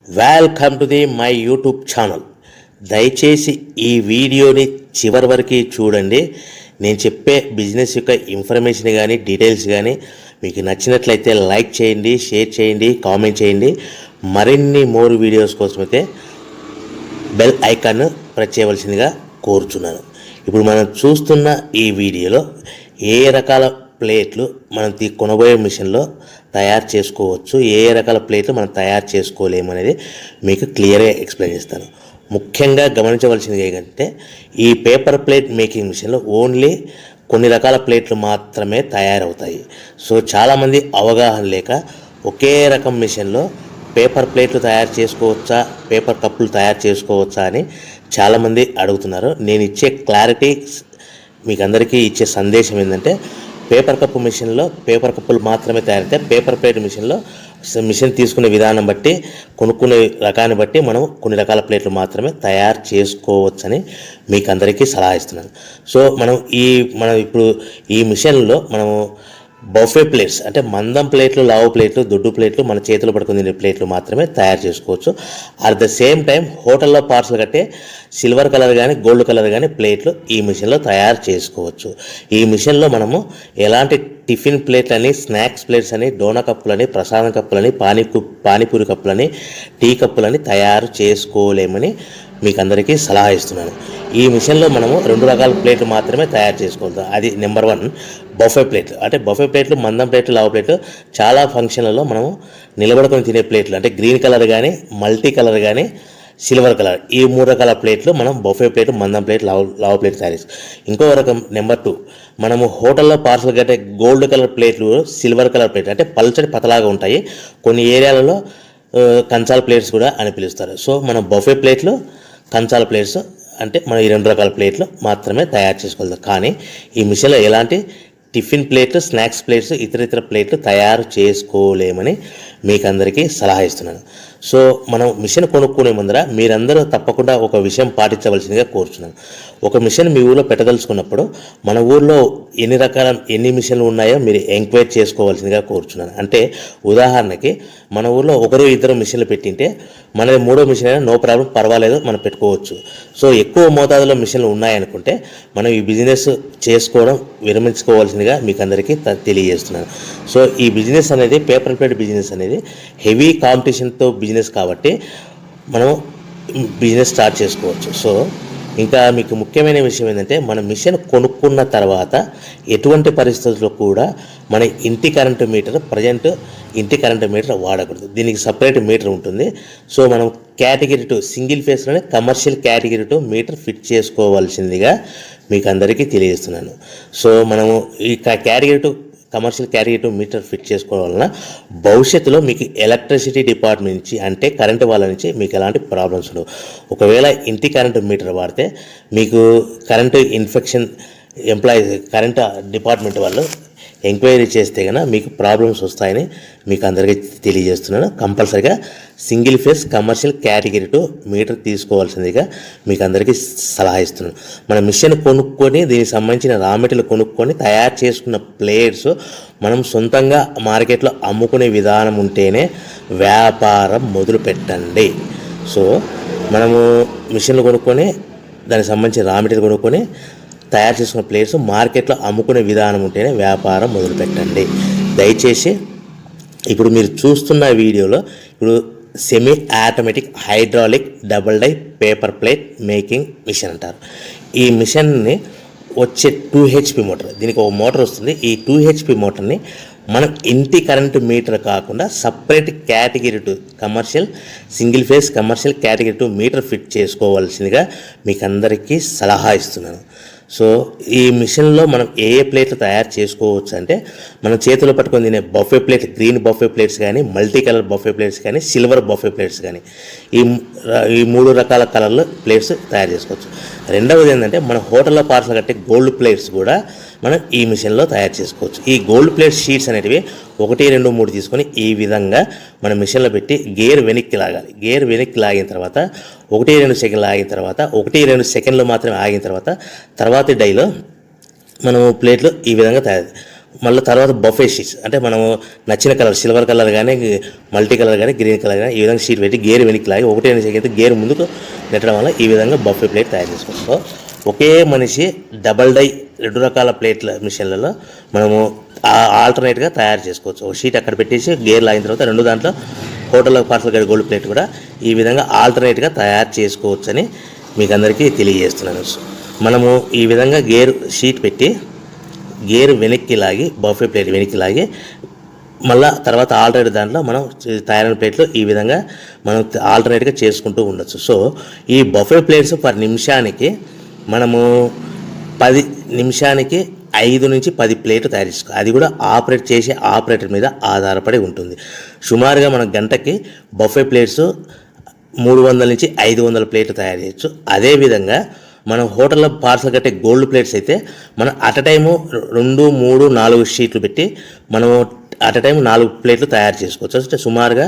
Welcome to my YouTube channel. దయచేసి ఈ వీడియోని చివరి వరకు చూడండి. నేను చెప్పే బిజినెస్ యొక్క ఇన్ఫర్మేషన్ కానీ డీటెయిల్స్ కానీ మీకు నచ్చినట్లయితే లైక్ చేయండి, షేర్ చేయండి, కామెంట్ చేయండి. మరిన్ని మోర్ వీడియోస్ కోసమైతే బెల్ ఐకాన్ ప్రెస్ చేయవలసిందిగా కోరుచున్నాను. ఇప్పుడు మనం చూస్తున్న ఈ వీడియోలో ఏ రకాల ప్లేట్లు మనం కొనబోయే మిషన్లో తయారు చేసుకోవచ్చు, ఏ రకాల ప్లేట్లు మనం తయారు చేసుకోలేమనేది మీకు క్లియర్గా ఎక్స్ప్లెయిన్ చేస్తాను. ముఖ్యంగా గమనించవలసింది ఏంటంటే ఈ పేపర్ ప్లేట్ మేకింగ్ మిషన్లో ఓన్లీ కొన్ని రకాల ప్లేట్లు మాత్రమే తయారవుతాయి. సో చాలామంది అవగాహన లేక ఒకే రకం మిషన్లో పేపర్ ప్లేట్లు తయారు చేసుకోవచ్చా, పేపర్ కప్పులు తయారు చేసుకోవచ్చా అని చాలామంది అడుగుతున్నారు. నేను ఇచ్చే క్లారిటీ మీకు అందరికీ ఇచ్చే సందేశం ఏంటంటే పేపర్ కప్పు మిషన్లో పేపర్ కప్పులు మాత్రమే తయారవుతాయి. పేపర్ ప్లేట్ మిషన్లో మిషన్ తీసుకునే విధానం బట్టి, కొనుక్కునే రకాన్ని బట్టి మనం కొన్ని రకాల ప్లేట్లు మాత్రమే తయారు చేసుకోవచ్చని మీకు అందరికీ సలహా ఇస్తున్నాను. సో మనం ఇప్పుడు ఈ మిషన్లో మనము బఫే ప్లేట్స్ అంటే మందం ప్లేట్లు, లావు ప్లేట్లు, దొడ్డు ప్లేట్లు, మన చేతులు పట్టుకుని తినే ప్లేట్లు మాత్రమే తయారు చేసుకోవచ్చు. అట్ ద సేమ్ టైం హోటల్లో పార్సల్ కట్టే సిల్వర్ కలర్ కానీ గోల్డ్ కలర్ కానీ ప్లేట్లు ఈ మిషన్లో తయారు చేసుకోవచ్చు. ఈ మిషన్లో మనము ఎలాంటి టిఫిన్ ప్లేట్లని, స్నాక్స్ ప్లేట్స్ అని, డోనా కప్పులని, ప్రసాదం కప్పులని, పానీపూరి కప్పులని, టీ కప్పులని తయారు చేసుకోలేమని మీకు అందరికీ సలహా ఇస్తున్నాను. ఈ మిషన్లో మనము 2 రకాల ప్లేట్లు మాత్రమే తయారు చేసుకోగలుగుతాం. అది నెంబర్ 1 బఫే ప్లేట్లు. అంటే బఫే ప్లేట్లు మందం ప్లేట్లు, లావు ప్లేట్లు, చాలా ఫంక్షన్లలో మనము నిలబడుకొని తినే ప్లేట్లు అంటే గ్రీన్ కలర్ కానీ, మల్టీ కలర్ కానీ, సిల్వర్ కలర్, ఈ 3 రకాల ప్లేట్లు మనం బఫే ప్లేట్, మందం ప్లేట్, లావు ప్లేట్ తయారు చేస్తాం. ఇంకో రకం నెంబర్ 2 మనము హోటల్లో పార్సల్ కట్టే గోల్డ్ కలర్ ప్లేట్లు, సిల్వర్ కలర్ ప్లేట్లు అంటే పల్చడి పతలాగా ఉంటాయి. కొన్ని ఏరియాలలో కంచాల ప్లేట్స్ కూడా అని పిలుస్తారు. సో మనం బఫే ప్లేట్లు, కంచాల ప్లేట్స్ అంటే మనం ఈ 2 రకాల ప్లేట్లు మాత్రమే తయారు చేసుకోగలుగుతాం. కానీ ఈ మిషన్లో ఎలాంటి టిఫిన్ ప్లేట్లు, స్నాక్స్ ప్లేట్స్, ఇతర ప్లేట్లు తయారు చేసుకోలేమని మీకు అందరికీ సలహా ఇస్తున్నాను. సో మనం మిషన్ కొనుక్కునే ముందర మీరందరూ తప్పకుండా ఒక విషయం పాటించవలసిందిగా కోరుచున్నాను. ఒక మిషన్ మీ ఊళ్ళో పెట్టదలుచుకున్నప్పుడు మన ఊళ్ళో ఎన్ని మిషన్లు ఉన్నాయో మీరు ఎంక్వైరీ చేసుకోవాల్సిందిగా కోరుచున్నాను. అంటే ఉదాహరణకి మన ఊళ్ళో 1-2 మిషన్లు పెట్టింటే మనది 3వ మిషన్ అయినా నో ప్రాబ్లం, పర్వాలేదు, మనం పెట్టుకోవచ్చు. సో ఎక్కువ మోతాదులో మిషన్లు ఉన్నాయనుకుంటే మనం ఈ బిజినెస్ చేసుకోవడం విరమించుకోవాల్సిందిగా మీకు అందరికీ తెలియజేస్తున్నాను. సో ఈ బిజినెస్ అనేది పేపర్ ప్లేట్ బిజినెస్ అనేది హెవీ కాంపిటీషన్తో బిజినెస్ కాబట్టి మనం బిజినెస్ స్టార్ట్ చేసుకోవచ్చు. సో ఇంకా మీకు ముఖ్యమైన విషయం ఏంటంటే మన మిషన్ కొనుక్కున్న తర్వాత ఎటువంటి పరిస్థితుల్లో కూడా మన ఇంటి కరెంటు మీటర్, ఇంటి కరెంటు మీటర్ వాడకూడదు. దీనికి సపరేట్ మీటర్ ఉంటుంది. సో మనం కేటగిరీ 2 సింగిల్ ఫేస్లోనే కమర్షియల్ కేటగిరీ 2 మీటర్ ఫిట్ చేసుకోవాల్సిందిగా మీకు అందరికీ తెలియజేస్తున్నాను. సో మనము ఈ category 2 commercial category 2 meter fit చేసుకోవడం వలన భవిష్యత్తులో మీకు ఎలక్ట్రిసిటీ డిపార్ట్మెంట్ నుంచి అంటే కరెంటు వాళ్ళ నుంచి మీకు ఎలాంటి ప్రాబ్లమ్స్ ఉండవు. ఒకవేళ ఇంటి కరెంటు మీటర్ వాడితే మీకు కరెంటు ఇన్ఫెక్షన్ కరెంటు డిపార్ట్మెంట్ వాళ్ళు ఎంక్వైరీ చేస్తే కనుక మీకు ప్రాబ్లమ్స్ వస్తాయని మీకు అందరికీ తెలియజేస్తున్నాను. కంపల్సరీగా single phase commercial category 2 meter తీసుకోవాల్సిందిగా మీకు అందరికీ సలహా ఇస్తున్నాను. మన మిషన్ కొనుక్కొని దీనికి సంబంధించిన రా మెటీరియల్ కొనుక్కొని తయారు చేసుకున్న ప్లేట్స్ మనం సొంతంగా మార్కెట్లో అమ్ముకునే విధానం ఉంటేనే వ్యాపారం మొదలు పెట్టండి. సో మనము మిషన్లు కొనుక్కొని దానికి సంబంధించిన రా మెటీరియల్ కొనుక్కొని తయారు చేసుకున్న ప్లేట్స్ మార్కెట్లో అమ్ముకునే విధానం ఉంటేనే వ్యాపారం మొదలుపెట్టండి. దయచేసి ఇప్పుడు మీరు చూస్తున్న వీడియోలో ఇప్పుడు semi automatic hydraulic double die paper plate making machine అంటారు. ఈ మిషన్ని వచ్చే 2 HP మోటార్, దీనికి ఒక మోటార్ వస్తుంది. ఈ 2 HP మోటార్ని మనం ఇంటి కరెంటు మీటర్ కాకుండా separate category 2 commercial single phase commercial category 2 meter fit చేసుకోవాల్సిందిగా మీకు అందరికీ సలహా ఇస్తున్నాను. సో ఈ మిషన్లో మనం ఏ ప్లేట్లు తయారు చేసుకోవచ్చు అంటే మనం చేతిలో పట్టుకొని తినే buffet plate, green buffet plates కానీ, మల్టీ కలర్ బఫే ప్లేట్స్ కానీ, సిల్వర్ బఫే ప్లేట్స్ కానీ, ఈ 3 రకాల కలర్లో ప్లేట్స్ తయారు చేసుకోవచ్చు. రెండవది ఏంటంటే మన హోటల్లో పార్సల్ కట్టే గోల్డ్ ప్లేట్స్ కూడా మనం ఈ మిషన్లో తయారు చేసుకోవచ్చు. ఈ గోల్డ్ ప్లేట్ షీట్స్ అనేటివి 1, 2, 3 తీసుకొని ఈ విధంగా మన మిషన్లో పెట్టి గేర్ వెనక్కి లాగాలి. గేర్ వెనక్కి లాగిన తర్వాత 1, 2 సెకండ్లు ఆగిన తర్వాత 1, 2 సెకండ్లు మాత్రమే ఆగిన తర్వాత తర్వాతి డైలో మనము ప్లేట్లు ఈ విధంగా తయారు మళ్ళీ తర్వాత బఫే షీట్స్ అంటే మనము నచ్చిన కలర్ సిల్వర్ కలర్ కానీ మల్టీ కలర్ కానీ గ్రీన్ కలర్ కానీ ఈ విధంగా షీట్ పెట్టి గేర్ వెనక్కి లాగి ఒకటే అయితే గేర్ ముందుకు నెట్టడం వల్ల ఈ విధంగా బఫే ప్లేట్ తయారు చేసుకోవచ్చు. సో ఒకే మనిషి డబల్ డై 2 రకాల ప్లేట్ల మిషన్లలో మనము ఆల్టర్నేట్గా తయారు చేసుకోవచ్చు. ఒక షీట్ అక్కడ పెట్టేసి గేర్ లాగిన తర్వాత 2 దాంట్లో హోటల్లో పార్సల్ గడి గోల్డ్ ప్లేట్ కూడా ఈ విధంగా ఆల్టర్నేట్గా తయారు చేసుకోవచ్చని మీకు అందరికీ తెలియజేస్తున్నాను. మనము ఈ విధంగా గేర్ షీట్ పెట్టి గేర్ వెనక్కి లాగి బఫే ప్లేట్ వెనక్కి లాగి మళ్ళీ తర్వాత ఆల్టర్నేట్ దాంట్లో మనం తయారైన ప్లేట్లు ఈ విధంగా మనం ఆల్టర్నేట్గా చేసుకుంటూ ఉండొచ్చు. సో ఈ బఫే ప్లేట్స్ పర్ నిమిషానికి మనము 10 నిమిషానికి 5 నుంచి 10 ప్లేట్లు తయారు చేసుకోవాలి. అది కూడా ఆపరేట్ చేసే ఆపరేటర్ మీద ఆధారపడి ఉంటుంది. సుమారుగా మన గంటకి బఫే ప్లేట్స్ 300 నుంచి 500 ప్లేట్లు తయారు చేయొచ్చు. అదేవిధంగా మనం హోటల్లో పార్సల్ కట్టే గోల్డ్ ప్లేట్స్ అయితే మనం అట్ టైము 2, 3, 4 షీట్లు పెట్టి మనము అట్ టైం 4 ప్లేట్లు తయారు చేసుకోవచ్చు. అంటే సుమారుగా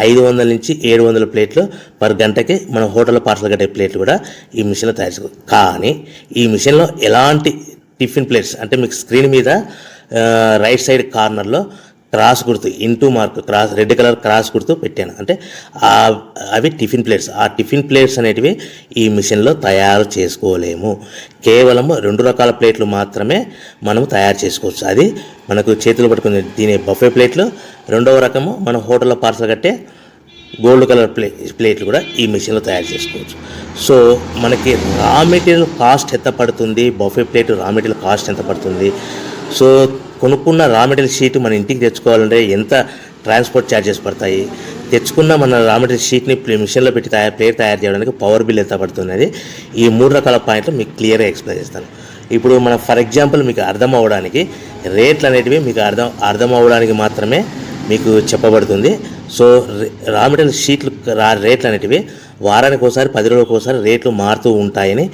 500 నుంచి 700 ప్లేట్లు పర్ గంటకి మన హోటల్లో పార్సల్ కట్టే ప్లేట్లు కూడా ఈ మిషన్లో తయారు చేసుకోవచ్చు. కానీ ఈ మిషన్లో ఎలాంటి టిఫిన్ ప్లేట్స్ అంటే మీకు స్క్రీన్ మీద రైట్ సైడ్ కార్నర్లో క్రాస్ గుర్తు into mark cross red colour cross గుర్తు పెట్టాను. అంటే అవి టిఫిన్ ప్లేట్స్. ఆ టిఫిన్ ప్లేట్స్ అనేటివి ఈ మిషన్లో తయారు చేసుకోలేము. కేవలం 2 రకాల ప్లేట్లు మాత్రమే మనం తయారు చేసుకోవచ్చు. అది మనకు చేతులు పట్టుకుని తినే బఫే ప్లేట్లు, 2వ రకము మన హోటల్లో పార్సల్ కట్టే గోల్డ్ కలర్ ప్లేట్లు కూడా ఈ మిషన్లో తయారు చేసుకోవచ్చు. సో మనకి రా మెటీరియల్ కాస్ట్ ఎంత పడుతుంది, buffet plate raw material cost ఎంత పడుతుంది, సో కొనుక్కున్న రా మెటీరియల్ షీట్ మన ఇంటికి తెచ్చుకోవాలంటే ఎంత ట్రాన్స్పోర్ట్ ఛార్జెస్ పడతాయి, తెచ్చుకున్న మన రా మెటీరియల్ షీట్ని మిషన్లో పెట్టి ప్లేట్ తయారు చేయడానికి పవర్ బిల్ ఎంత పడుతున్నది, ఈ 3 రకాల పాయింట్లు మీకు క్లియర్గా ఎక్స్ప్లెయిన్ చేస్తాను. ఇప్పుడు మనం ఫర్ ఎగ్జాంపుల్ మీకు అర్థం అవ్వడానికి రేట్లు అనేటివి మీకు అర్థం అవ్వడానికి మాత్రమే మీకు చెప్పబడుతుంది. సో రా మెటీరియల్ షీట్లు రేట్లు అనేటివి వారానికి ఒకసారి 10 రోజులకు ఒకసారి రేట్లు మారుతూ ఉంటాయని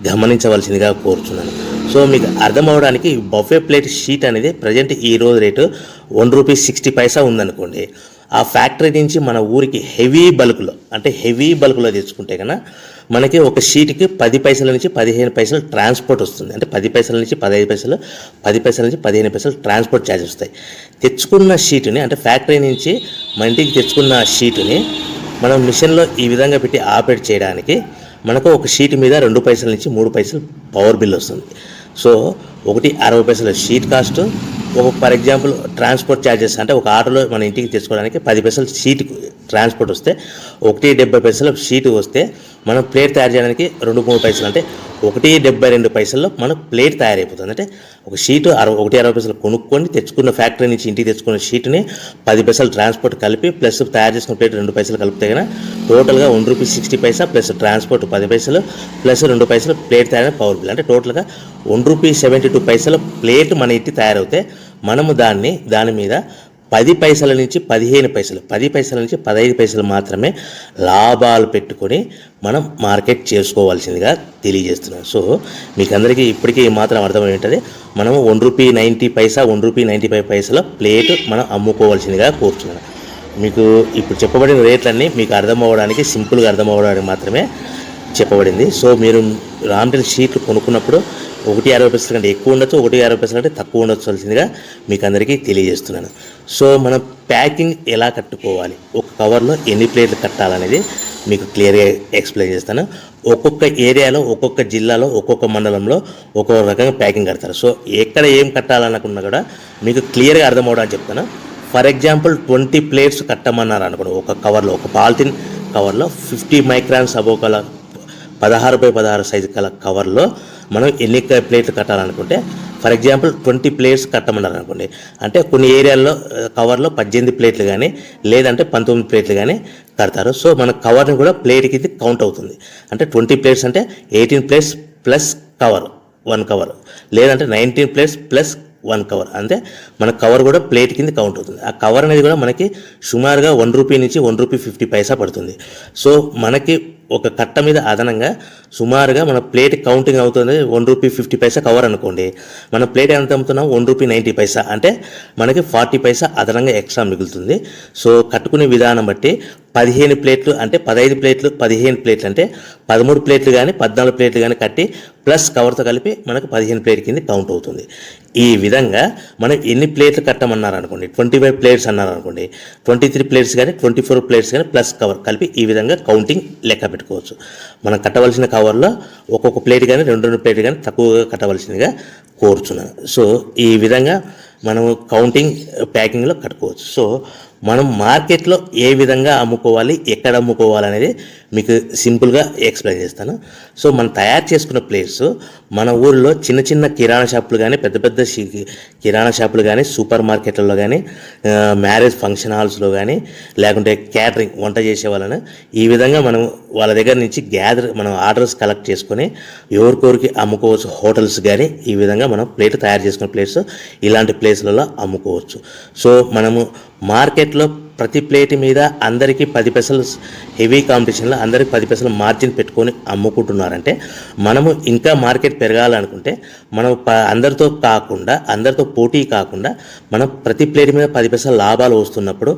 గమనించవలసిందిగా కోరుతున్నాను. సో మీకు అర్థం అవ్వడానికి బఫే ప్లేట్ షీట్ అనేది ప్రజెంట్ ఈ రోజు రేటు ₹1.60 ఉందనుకోండి. ఆ ఫ్యాక్టరీ నుంచి మన ఊరికి హెవీ బల్క్లో తెచ్చుకుంటే కన్నా మనకి ఒక షీట్కి 10 పైసల నుంచి 15 పైసలు ట్రాన్స్పోర్ట్ వస్తుంది. అంటే 10 పైసల నుంచి 15 పైసలు, 10 పైసల నుంచి 15 పైసలు ట్రాన్స్పోర్ట్ ఛార్జెస్ వస్తాయి. తెచ్చుకున్న షీటుని అంటే ఫ్యాక్టరీ నుంచి మన ఇంటికి తెచ్చుకున్న షీటుని మనం మిషన్లో ఈ విధంగా పెట్టి ఆపరేట్ చేయడానికి మనకు ఒక షీట్ మీద 2 పైసల నుంచి 3 పైసలు పవర్ బిల్ వస్తుంది. సో ఒకటి 60 పైసల sheet cost, for example transport charges అంటే ఒక ఆటోలో మన ఇంటికి తెచ్చుకోవడానికి 10 పైసలు షీట్ ట్రాన్స్పోర్ట్ వస్తే, 1.70 పైసలు షీట్ వస్తే మనం ప్లేట్ తయారు చేయడానికి 2-3 పైసలు అంటే 1.72 పైసల్లో మనకు ప్లేట్ తయారైపోతుంది. అంటే ఒక షీటు 1.60 పైసలు కొనుక్కొని తెచ్చుకున్న ఫ్యాక్టరీ నుంచి ఇంటికి తెచ్చుకున్న షీట్ని 10 పైసలు ట్రాన్స్పోర్ట్ కలిపి ప్లస్ తయారు చేసుకున్న ప్లేట్ 2 పైసలు కలిపితే కన్నా టోటల్గా ₹1.60 ప్లస్ ట్రాన్స్పోర్ట్ 10 పైసలు ప్లస్ 2 పైసలు ప్లేట్ తయారైన పవర్ బిల్ అంటే టోటల్గా ₹1.72 ప్లేట్ మన ఇంటికి తయారవుతే మనము దాని మీద 10 పైసల నుంచి 15 పైసలు, 10 పైసల నుంచి 15 పైసలు మాత్రమే లాభాలు పెట్టుకొని మనం మార్కెట్ చేసుకోవాల్సిందిగా తెలియజేస్తున్నాం. సో మీకు అందరికీ ఇప్పటికీ మాత్రం అర్థమై ఉంటుంది. మనము ₹1.90, ₹1.95 ప్లేట్ మనం అమ్ముకోవాల్సిందిగా కోరుతున్నాను. మీకు ఇప్పుడు చెప్పబడిన రేట్లన్నీ మీకు అర్థం అవ్వడానికి, సింపుల్గా అర్థం అవ్వడానికి మాత్రమే చెప్పబడింది. సో మీరు రా మెటీరియల్ షీట్లు కొనుక్కున్నప్పుడు 1.60 కంటే ఎక్కువ ఉండొచ్చు, 1.60 కంటే తక్కువ ఉండొచ్చువలసిందిగా మీకు అందరికీ తెలియజేస్తున్నాను. సో మనం ప్యాకింగ్ ఎలా కట్టుకోవాలి, ఒక కవర్లో ఎన్ని ప్లేట్లు కట్టాలనేది మీకు క్లియర్గా ఎక్స్ప్లెయిన్ చేస్తాను. ఒక్కొక్క ఏరియాలో, ఒక్కొక్క జిల్లాలో, ఒక్కొక్క మండలంలో ఒక్కొక్క రకంగా ప్యాకింగ్ కడతారు. సో ఎక్కడ ఏం కట్టాలనుకున్నా కూడా మీకు క్లియర్గా అర్థం అవడానికి చెప్తాను. ఫర్ ఎగ్జాంపుల్ 20 ప్లేట్స్ కట్టమన్నారు అనుకోండి, ఒక కవర్లో, ఒక పాలిథిన్ కవర్లో 50 మైక్రాన్స్ అబోవ్ కల 16x16 సైజు కల కవర్లో మనం ఎన్ని ప్లేట్లు కట్టాలనుకుంటే, ఫర్ ఎగ్జాంపుల్ 20 ప్లేట్స్ కట్టమన్నారు అనుకోండి, అంటే కొన్ని ఏరియాల్లో కవర్లో 18 ప్లేట్లు కానీ లేదంటే 19 ప్లేట్లు కానీ కడతారు. సో మన కవర్ని కూడా ప్లేట్కి ఇది కౌంట్ అవుతుంది. అంటే 20 ప్లేట్స్ అంటే 18 ప్లేట్స్ ప్లస్ కవర్ 1 కవర్, లేదంటే 19 ప్లేట్స్ ప్లస్ 1 కవర్, అంటే మన కవర్ కూడా ప్లేట్ కింద కౌంట్ అవుతుంది. ఆ కవర్ అనేది కూడా మనకి సుమారుగా ₹1 నుంచి ₹1.50 పడుతుంది. సో మనకి ఒక కట్ట మీద అదనంగా సుమారుగా మన ప్లేట్ కౌంటింగ్ అవుతుంది ₹1.50 కవర్ అనుకోండి, మన ప్లేట్ ఎంత అమ్ముతున్నాం ₹1.90, అంటే మనకి 40 పైసా అదనంగా ఎక్స్ట్రా మిగులుతుంది. సో కట్టుకునే విధానం బట్టి 15 ప్లేట్లు అంటే 15 ప్లేట్లు, 15 ప్లేట్లు అంటే 13 ప్లేట్లు కానీ 14 ప్లేట్లు కానీ కట్టి ప్లస్ కవర్తో కలిపి మనకు 15 ప్లేట్ కింద కౌంట్ అవుతుంది. ఈ విధంగా మనం ఎన్ని ప్లేట్లు కట్టమన్నారు అనుకోండి, 25 ప్లేట్స్ అన్నారు అనుకోండి, 23 ప్లేట్స్ కానీ 24 ప్లేట్స్ కానీ ప్లస్ కవర్ కలిపి ఈ విధంగా కౌంటింగ్ లెక్క పెట్టుకోవచ్చు. మనం కట్టవలసిన కవర్లో ఒక్కొక్క ప్లేట్ కానీ 2 ప్లేట్ కానీ తక్కువగా కట్టవలసిందిగా కోరుచున్నాను. సో ఈ విధంగా మనం కౌంటింగ్ ప్యాకింగ్లో కట్టుకోవచ్చు. సో మనం మార్కెట్లో ఏ విధంగా అమ్ముకోవాలి, ఎక్కడ అమ్ముకోవాలి అనేది మీకు సింపుల్గా ఎక్స్ప్లెయిన్ చేస్తాను. సో మనం తయారు చేసుకున్న ప్లేట్స్ మన ఊరిలో చిన్న చిన్న కిరాణా షాపులు కానీ, పెద్ద పెద్ద కిరాణా షాపులు కానీ, సూపర్ మార్కెట్లలో కానీ, మ్యారేజ్ ఫంక్షన్ హాల్స్లో కానీ, లేకుంటే క్యాటరింగ్ వంట చేసే వాళ్ళని ఈ విధంగా మనం వాళ్ళ దగ్గర నుంచి మనం ఆర్డర్స్ కలెక్ట్ చేసుకొని ఎవరికొరికి అమ్ముకోవచ్చు. హోటల్స్ కానీ ఈ విధంగా మనం ప్లేట్ తయారు చేసుకున్న ప్లేట్స్ ఇలాంటి ప్లేస్లలో అమ్ముకోవచ్చు. సో మనము మార్కెట్లో ప్రతి ప్లేట్ మీద అందరికీ 10 పైసలు హెవీ కాంపిటీషన్లో అందరికి 10 పైసలు మార్జిన్ పెట్టుకొని అమ్ముకుంటున్నారంటే మనము ఇంకా మార్కెట్ పెరగాలనుకుంటే మనం అందరితో పోటీ కాకుండా మనం ప్రతి ప్లేట్ మీద 10 పైసలు లాభాలు వస్తున్నప్పుడు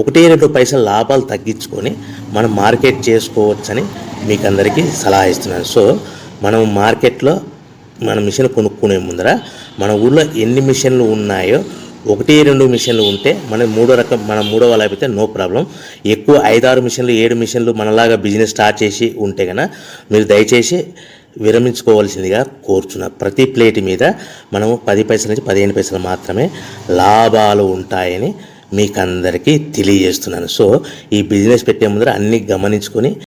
1-2 పైసలు లాభాలు తగ్గించుకొని మనం మార్కెట్ చేసుకోవచ్చని మీకు అందరికీ సలహా ఇస్తున్నాను. సో మనం మార్కెట్లో మన మిషన్ కొనుక్కునే ముందర మన ఊళ్ళో ఎన్ని మిషన్లు ఉన్నాయో 1-2 మిషన్లు ఉంటే మనం మూడో వాళ్ళు అయిపోతే నో ప్రాబ్లం. ఎక్కువ 5-6 మిషన్లు 7 మిషన్లు మనలాగా బిజినెస్ స్టార్ట్ చేసి ఉంటే కనుక మీరు దయచేసి విరమించుకోవాల్సిందిగా కోరుచున్నా. ప్రతి ప్లేట్ మీద మనము 10 పైసల నుంచి 15 పైసలు మాత్రమే లాభాలు ఉంటాయని మీకు అందరికీ తెలియజేస్తున్నాను. సో ఈ బిజినెస్ పెట్టే ముందర అన్నీ గమనించుకొని